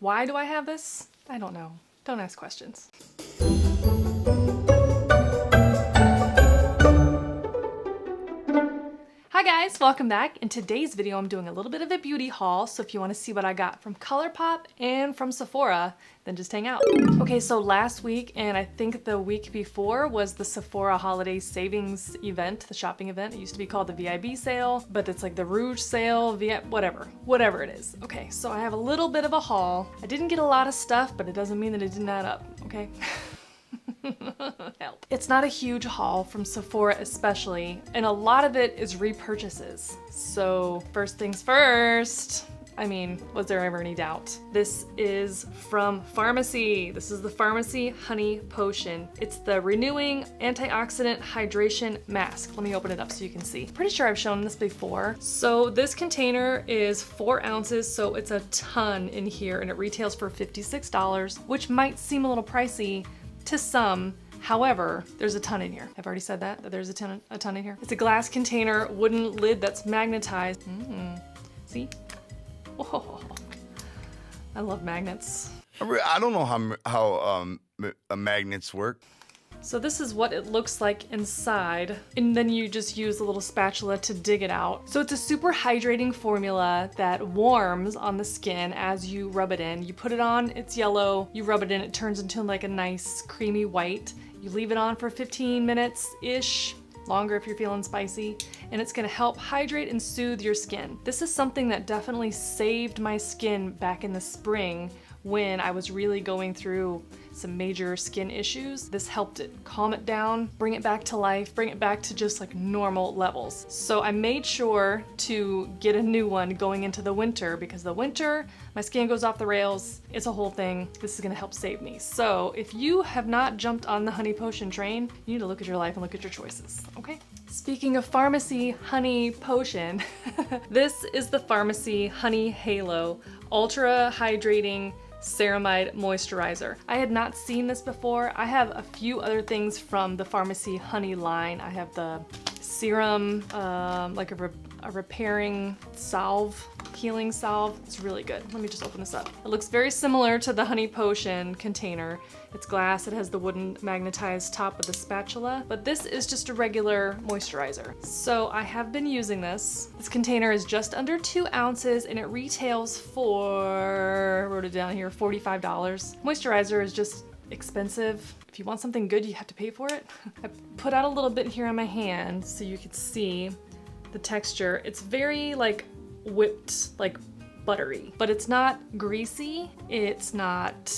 Why do I have this? I don't know. Don't ask questions. Hi guys, welcome back. In today's video, I'm doing a little bit of a beauty haul, so if you want to see what I got from Colourpop and from Sephora, then just hang out. Okay, so last week, and I think the week before, was the Sephora Holiday Savings Event, the shopping event. It used to be called the VIB sale, but it's like the Rouge sale, whatever it is. Okay, so I have a little bit of a haul. I didn't get a lot of stuff, but it doesn't mean that it didn't add up, okay? Help. It's not a huge haul from Sephora especially, and a lot of it is repurchases. So first things first, I mean, was there ever any doubt? This is from Farmacy. This is the Farmacy Honey Potion. It's the Renewing Antioxidant Hydration Mask. Let me open it up so you can see. Pretty sure I've shown this before. So this container is 4 ounces, so it's a ton in here, and it retails for $56, which might seem a little pricey to some. However, there's a ton in here. I've already said that there's a ton in here. It's a glass container, wooden lid that's magnetized. See? Oh, I love magnets. I don't know how magnets work. So this is what it looks like inside, and then you just use a little spatula to dig it out. So it's a super hydrating formula that warms on the skin as you rub it in. You put it on, it's yellow, you rub it in, it turns into like a nice creamy white. You leave it on for 15 minutes-ish, longer if you're feeling spicy, and it's gonna help hydrate and soothe your skin. This is something that definitely saved my skin back in the spring when I was really going through some major skin issues. This helped it calm it down, bring it back to life, bring it back to just like normal levels. So I made sure to get a new one going into the winter, because the winter, my skin goes off the rails. It's a whole thing. This is gonna help save me. So if you have not jumped on the honey potion train, you need to look at your life and look at your choices, okay? Speaking of Farmacy honey potion, this is the Farmacy Honey Halo Ultra Hydrating Ceramide Moisturizer. I had not seen this before. I have a few other things from the Farmacy Honey line. I have the serum, like a repairing salve, healing salve. It's really good. Let me just open this up. It looks very similar to the honey potion container. It's glass, it has the wooden magnetized top with the spatula, but this is just a regular moisturizer. So I have been using this. This container is just under 2 ounces and it retails for, I wrote it down here, $45. Moisturizer is just expensive. If you want something good, you have to pay for it. I put out a little bit here on my hand so you could see the texture. It's very like whipped, like buttery, but it's not greasy. It's not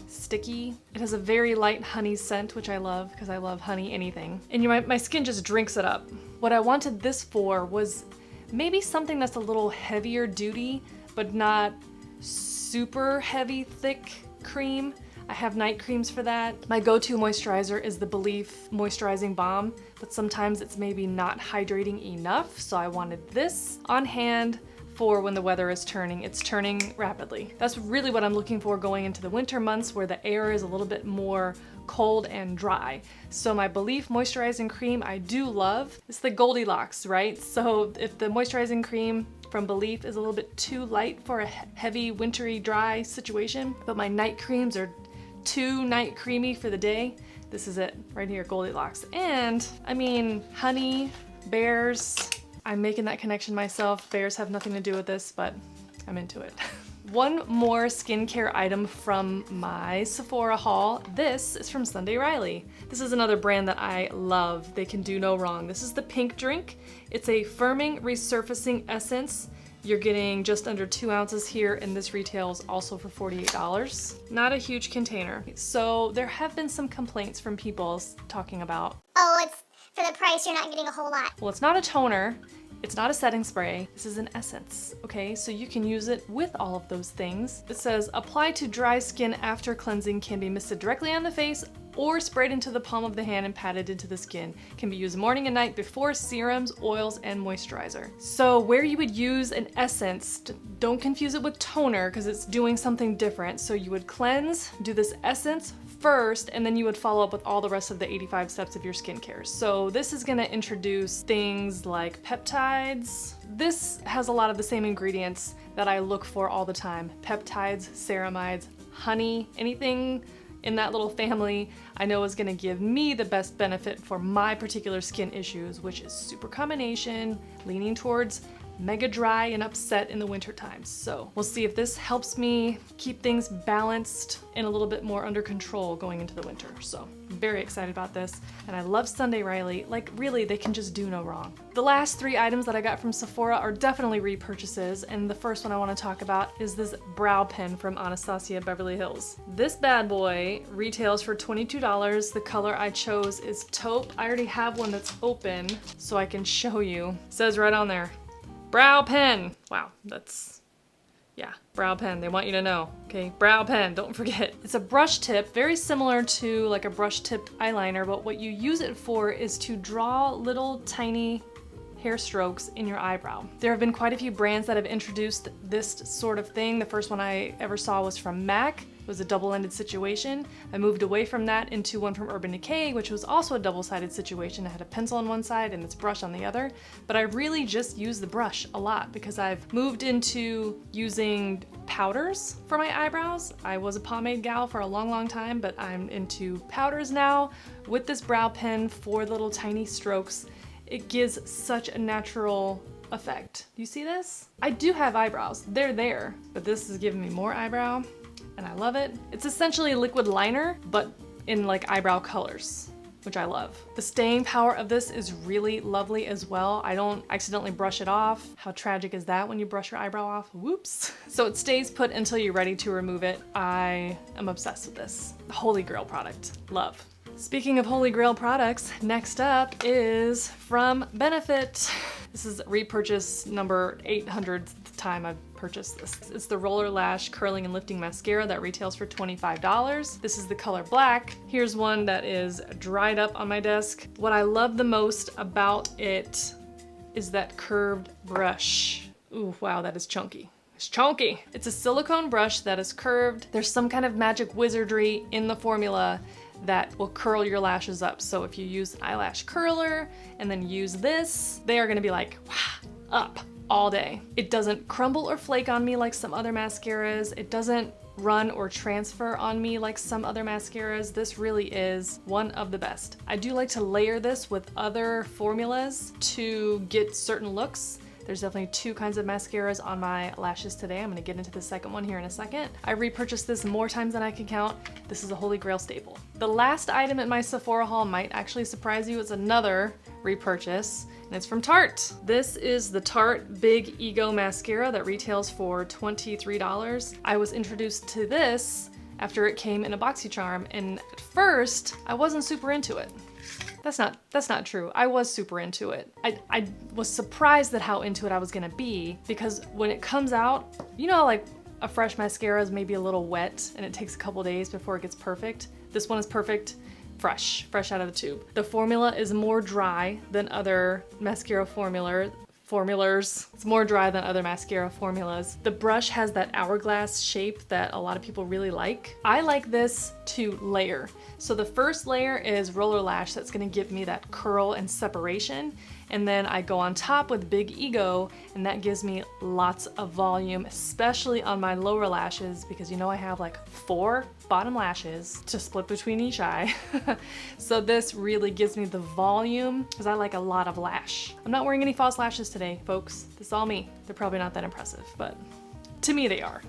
sticky. It has a very light honey scent, which I love because I love honey anything. And my skin just drinks it up. What I wanted this for was maybe something that's a little heavier duty, but not super heavy, thick cream. I have night creams for that. My go-to moisturizer is the Belief Moisturizing Balm, but sometimes it's maybe not hydrating enough, so I wanted this on hand for when the weather is turning. It's turning rapidly. That's really what I'm looking for going into the winter months, where the air is a little bit more cold and dry. So my Belief moisturizing cream I do love. It's the Goldilocks, right? So if the moisturizing cream from Belief is a little bit too light for a heavy, wintry, dry situation, but my night creams are too night creamy for the day, this is it right here, Goldilocks. And I mean, honey, bears, I'm making that connection myself. Bears have nothing to do with this, but I'm into it. One more skincare item from my Sephora haul. This is from Sunday Riley. This is another brand that I love. They can do no wrong. This is the Pink Drink. It's a firming resurfacing essence. You're getting just under 2 ounces here, and this retails also for $48. Not a huge container. So there have been some complaints from people talking about, oh, it's for the price, you're not getting a whole lot. well, it's not a toner, it's not a setting spray, this is an essence, okay? So you can use it with all of those things. It says, apply to dry skin after cleansing, can be misted directly on the face or sprayed into the palm of the hand and patted into the skin. Can be used morning and night before serums, oils, and moisturizer. So where you would use an essence, don't confuse it with toner because it's doing something different. So you would cleanse, do this essence first, and then you would follow up with all the rest of the 85 steps of your skincare. So this is gonna introduce things like peptides, this has a lot of the same ingredients that I look for all the time. Peptides, ceramides, honey, anything in that little family I know is gonna give me the best benefit for my particular skin issues, which is super combination, leaning towards mega dry and upset in the winter times. So we'll see if this helps me keep things balanced and a little bit more under control going into the winter. So I'm very excited about this. And I love Sunday Riley. Like really, they can just do no wrong. The last 3 items that I got from Sephora are definitely repurchases. And the first one I want to talk about is this brow pen from Anastasia Beverly Hills. This bad boy retails for $22. The color I chose is Taupe. I already have one that's open so I can show you. It says right on there, brow pen. Wow, that's, yeah, brow pen. They want you to know, okay? Brow pen, don't forget. It's a brush tip, very similar to like a brush tip eyeliner, but what you use it for is to draw little tiny hair strokes in your eyebrow. There have been quite a few brands that have introduced this sort of thing. The first one I ever saw was from MAC. It was a double-ended situation. I moved away from that into one from Urban Decay, which was also a double-sided situation. I had a pencil on one side and its brush on the other, but I really just use the brush a lot because I've moved into using powders for my eyebrows. I was a pomade gal for a long time, but I'm into powders now with this brow pen for little tiny strokes. It gives such a natural effect. Do you see this? I do have eyebrows. They're there, but this is giving me more eyebrow and I love it. It's essentially a liquid liner, but in like eyebrow colors, which I love. The staying power of this is really lovely as well. I don't accidentally brush it off. How tragic is that when you brush your eyebrow off? Whoops. So it stays put until you're ready to remove it. I am obsessed with this. Holy grail product. Love. Speaking of Holy Grail products, next up is from Benefit. This is repurchase number 800th time I've purchased this. It's the Rollerlash Curling and Lifting Mascara that retails for $25. This is the color black. Here's one that is dried up on my desk. What I love the most about it is that curved brush. Ooh, wow, that is chunky. It's chunky. It's a silicone brush that is curved. There's some kind of magic wizardry in the formula that will curl your lashes up. So if you use an eyelash curler and then use this, they are gonna be like, wow, up all day. It doesn't crumble or flake on me like some other mascaras. It doesn't run or transfer on me like some other mascaras. This really is one of the best. I do like to layer this with other formulas to get certain looks. There's definitely 2 kinds of mascaras on my lashes today. I'm gonna get into the second one here in a second. I repurchased this more times than I can count. This is a Holy Grail staple. The last item in my Sephora haul might actually surprise you. It's another repurchase, and it's from Tarte. This is the Tarte Big Ego Mascara that retails for $23. I was introduced to this after it came in a Boxycharm, and at first, I wasn't super into it. That's not true. I was super into it. I was surprised at how into it I was gonna be, because when it comes out, you know, like a fresh mascara is maybe a little wet and it takes a couple days before it gets perfect. This one is perfect, fresh out of the tube. The formula is more dry than other mascara formulas. It's more dry than other mascara formulas. The brush has that hourglass shape that a lot of people really like. I like this to layer. So the first layer is Rollerlash, that's gonna give me that curl and separation. And then I go on top with Big Ego, and that gives me lots of volume, especially on my lower lashes, because you know I have like 4 bottom lashes to split between each eye. So this really gives me the volume, because I like a lot of lash. I'm not wearing any false lashes today, folks. This is all me. They're probably not that impressive, but to me they are.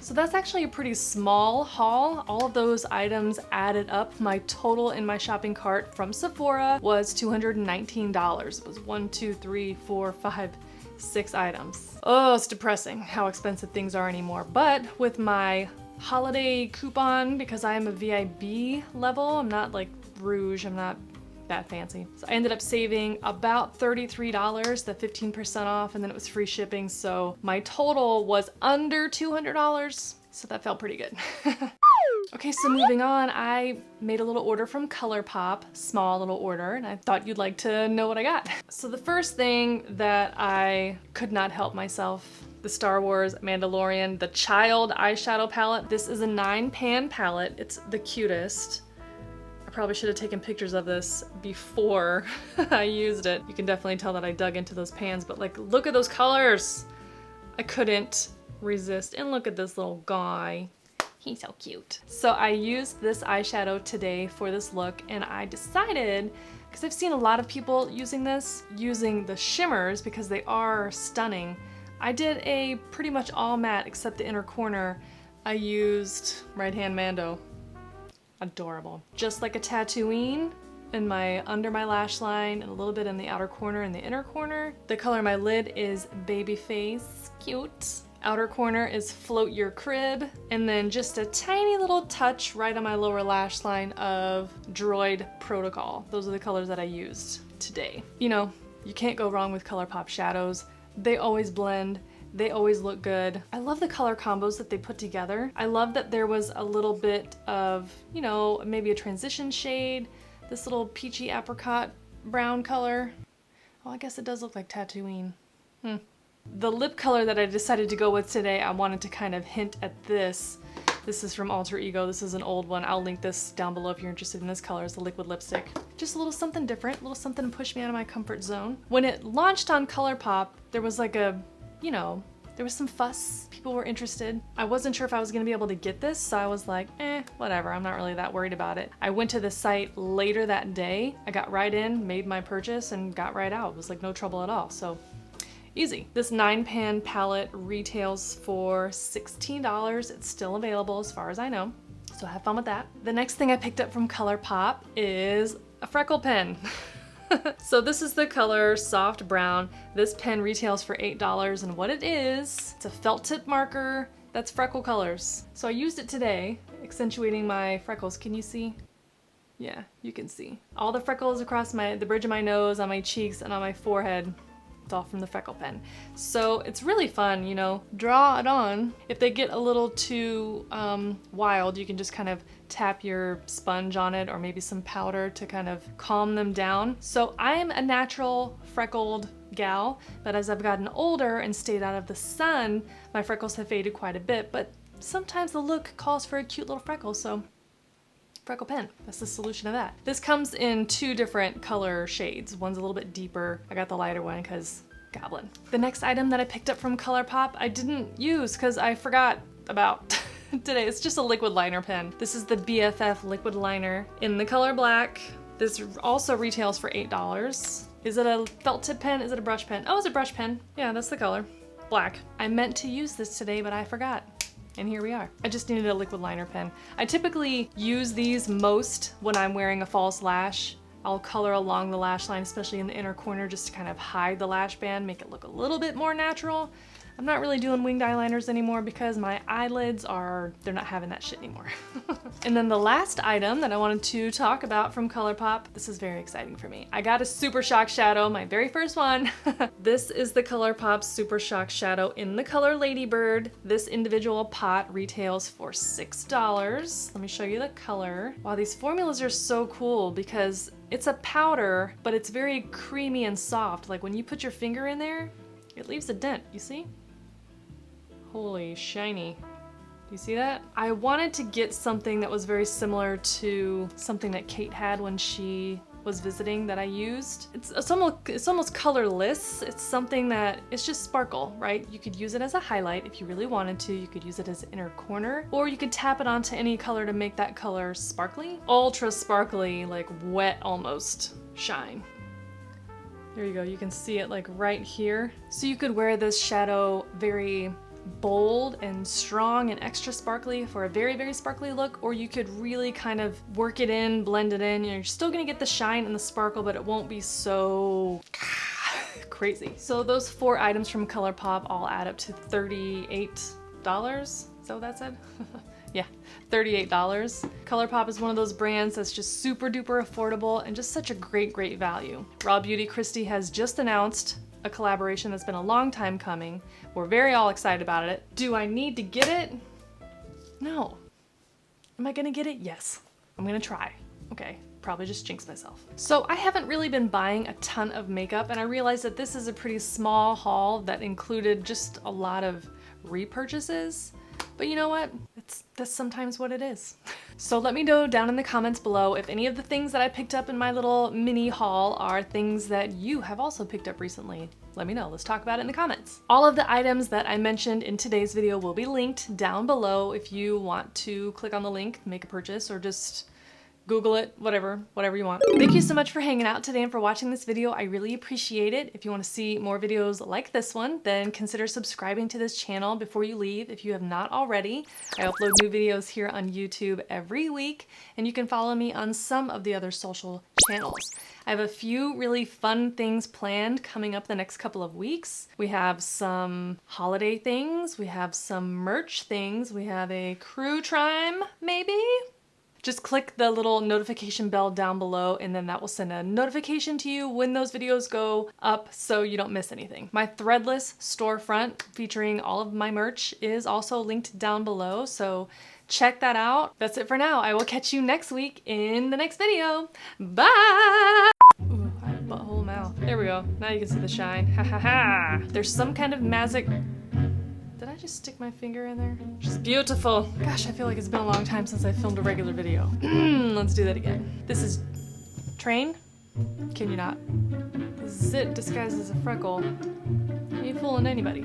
So that's actually a pretty small haul. All of those items added up. My total in my shopping cart from Sephora was $219. It was 1, 2, 3, 4, 5, 6 items. Oh, it's depressing how expensive things are anymore. But with my holiday coupon, because I am a VIB level, I'm not like Rouge, I'm not that fancy. So I ended up saving about $33, the 15% off, and then it was free shipping. So my total was under $200. So that felt pretty good. Okay, so moving on, I made a little order from Colourpop, small little order, and I thought you'd like to know what I got. So the first thing that I could not help myself, the Star Wars Mandalorian, the Child eyeshadow palette. This is a 9-pan palette. It's the cutest. I probably should have taken pictures of this before I used it. You can definitely tell that I dug into those pans, but like, look at those colors. I couldn't resist. And look at this little guy. He's so cute. So I used this eyeshadow today for this look, and I decided, because I've seen a lot of people using this, using the shimmers because they are stunning. I did a pretty much all matte except the inner corner. I used Right Hand Mando. Adorable. Just like a Tatooine in my under my lash line and a little bit in the outer corner and the inner corner. The color of my lid is Baby Face. Cute. Outer corner is Float Your Crib, and then just a tiny little touch right on my lower lash line of Droid Protocol. Those are the colors that I used today. You know, you can't go wrong with Colourpop shadows. They always blend. They always look good. I love the color combos that they put together. I love that there was a little bit of, you know, maybe a transition shade, this little peachy apricot brown color. Oh, I guess it does look like Tatooine. The lip color that I decided to go with today, I wanted to kind of hint at this. This is from Alter Ego. This is an old one. I'll link this down below if you're interested in this color. It's a liquid lipstick. Just a little something different, a little something to push me out of my comfort zone. When it launched on Colourpop, there was like a, you know, there was some fuss. People were interested. I wasn't sure if I was gonna be able to get this, so I was like, whatever, I'm not really that worried about it. I went to the site later that day. I got right in, made my purchase, and got right out. It was like no trouble at all, so easy. This 9-pan palette retails for $16. It's still available as far as I know, so have fun with that. The next thing I picked up from Colourpop is a Freckle Pen. So this is the color Soft Brown. This pen retails for $8, and what it is, it's a felt tip marker that's freckle colors. So I used it today, accentuating my freckles. Can you see? Yeah, you can see. All the freckles across the bridge of my nose, on my cheeks, and on my forehead. It's all from the Freckle Pen. So it's really fun, you know, draw it on. If they get a little too wild, you can just kind of tap your sponge on it or maybe some powder to kind of calm them down. So I'm a natural freckled gal, but as I've gotten older and stayed out of the sun, my freckles have faded quite a bit, but sometimes the look calls for a cute little freckle, so Freckle Pen, that's the solution to that. This comes in 2 different color shades. One's a little bit deeper. I got the lighter one because Goblin. The next item that I picked up from Colourpop I didn't use because I forgot about today. It's just a liquid liner pen. This is the BFF liquid liner in the color black. This also retails for $8. Is it a felt tip pen? Is it a brush pen? Oh, it's a brush pen. Yeah, that's the color. Black. I meant to use this today, but I forgot. And here we are. I just needed a liquid liner pen. I typically use these most when I'm wearing a false lash. I'll color along the lash line, especially in the inner corner, just to kind of hide the lash band, make it look a little bit more natural. I'm not really doing winged eyeliners anymore because my eyelids they're not having that shit anymore. And then the last item that I wanted to talk about from Colourpop, this is very exciting for me. I got a Super Shock shadow, my very first one. This is the Colourpop Super Shock shadow in the color Ladybird. This individual pot retails for $6. Let me show you the color. Wow, these formulas are so cool because it's a powder, but it's very creamy and soft. Like when you put your finger in there, it leaves a dent, you see? Holy shiny. Do you see that? I wanted to get something that was very similar to something that Kate had when she was visiting that I used. It's almost colorless. It's something that, it's just sparkle, right? You could use it as a highlight if you really wanted to. You could use it as an inner corner, or you could tap it onto any color to make that color sparkly. Ultra sparkly, like wet almost shine. There you go, you can see it like right here. So you could wear this shadow very bold and strong and extra sparkly for a very, very sparkly look, or you could really kind of work it in, blend it in. You're still gonna get the shine and the sparkle, but it won't be so crazy. So those 4 items from Colourpop all add up to $38. Is that what that said? Yeah, $38. Colourpop is one of those brands that's just super duper affordable and just such a great, great value. Raw Beauty Kristi has just announced a collaboration that's been a long time coming. We're very all excited about it. Do I need to get it? No. Am I gonna get it? Yes. I'm gonna try. Okay, probably just jinx myself. So I haven't really been buying a ton of makeup, and I realized that this is a pretty small haul that included just a lot of repurchases. But you know what? That's sometimes what it is. So let me know down in the comments below if any of the things that I picked up in my little mini haul are things that you have also picked up recently. Let me know. Let's talk about it in the comments. All of the items that I mentioned in today's video will be linked down below if you want to click on the link, make a purchase, or just Google it, whatever you want. Thank you so much for hanging out today and for watching this video. I really appreciate it. If you want to see more videos like this one, then consider subscribing to this channel before you leave if you have not already. I upload new videos here on YouTube every week, and you can follow me on some of the other social channels. I have a few really fun things planned coming up the next couple of weeks. We have some holiday things, we have some merch things, we have a crew time, maybe? Just click the little notification bell down below and then that will send a notification to you when those videos go up so you don't miss anything. My threadless storefront featuring all of my merch is also linked down below, so check that out. That's it for now. I will catch you next week in the next video. Bye! Ooh, I have a butthole mouth. There we go. Now you can see the shine. Ha ha ha! There's some kind of magic. Did I just stick my finger in there? Just beautiful. Gosh, I feel like it's been a long time since I filmed a regular video. Let's do that again. This is Train? Can you not? This is it disguised as a freckle. Ain't fooling anybody.